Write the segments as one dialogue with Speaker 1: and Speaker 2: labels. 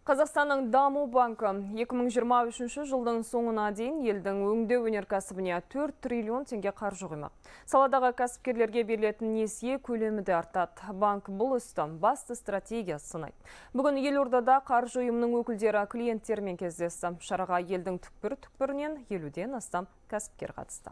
Speaker 1: Қазақстанның даму банкі 2023 жылдың соңына дейін елдің өңдеу өнеркәсібіне 4 триллион теңге қаржы құймақ. Саладағы кәсіпкерлерге берілетін несие көлемі де артады. Банк бұл істің басты стратегиясы сынайды. Бүгін елордада қаржы ұйымының өкілдері клиенттермен кездесті. Шараға елдің түкпір-түкпірінен 50-ден астам кәсіпкер қатысты.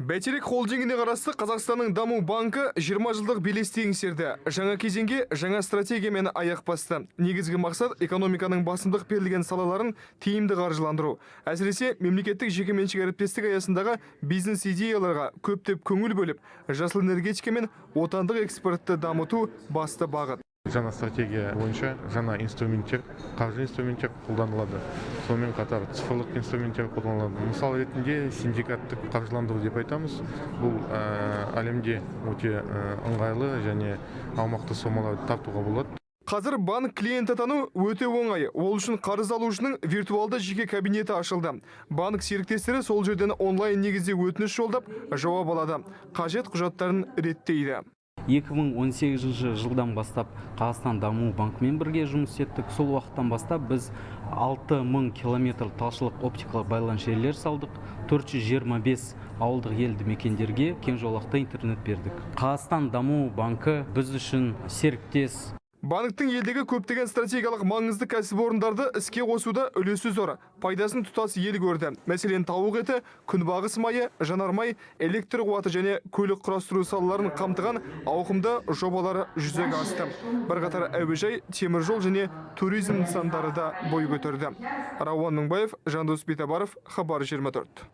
Speaker 2: Бәйтерек холдингіне қарасты Қазақстанның даму банкі 20 жылдық белесті еңсерді. Жаңа кезеңге жаңа стратегиямен аяқ басты. Негізгі мақсат экономиканың басымдық берілген салаларын тиімді қаржыландыру. Әсіресе мемлекеттік жекеменшік әріптестік аясындағы бизнес идеяларға көптеп көңіл бөліп, жасыл энергетика мен отандық экспортты дамыту басты бағыт.
Speaker 3: Жаңа стратегия бойынша жаңа инструменттер, қаржы инструменттер қолданылады. Сонымен қатар цифрлық инструменттер қолданылады. Мысал ретінде синдикаттық қаржыландыру деп айтамыз. Бұл әлемде өте ыңғайлы және аумақты сомаларды тартуға болады.
Speaker 2: Қазір банк клиент атану өте оңай. Ол үшін қарыз алушының виртуалды жеке кабинеті ашылды. Банк серіктестері сол жерден онлайн негізде өтініш жолдап жауап алады. Қажет құжаттарын реттейді.
Speaker 4: 2018 жылдан бастап Қазақстан даму банкымен бірге жұмыс еттік. Сол уақыттан бастап біз 6000 километр талшылық оптикалық байланыс желілер салдық. 425 ауылдық елді мекендерге кең жолақты интернет бердік. Қазақстан даму банкі біз үшін серіктес.
Speaker 2: Банктың елдегі көптеген стратегиялық маңызды кәсіпорындарды іске қосуда үлесі зор. Пайдасын тұтас ел көрді. Мәселен, тауық еті, күнбағыс майы, жанармай, электр қуаты және көлік құрастыру салаларын қамтыған ауқымды жобалары жүзеге асты. Бірқатар әуежай, теміржол және туризм нысандары да бой көтерді. Рауан Мыңбаев, Жандос Битабаров, Хабар 24.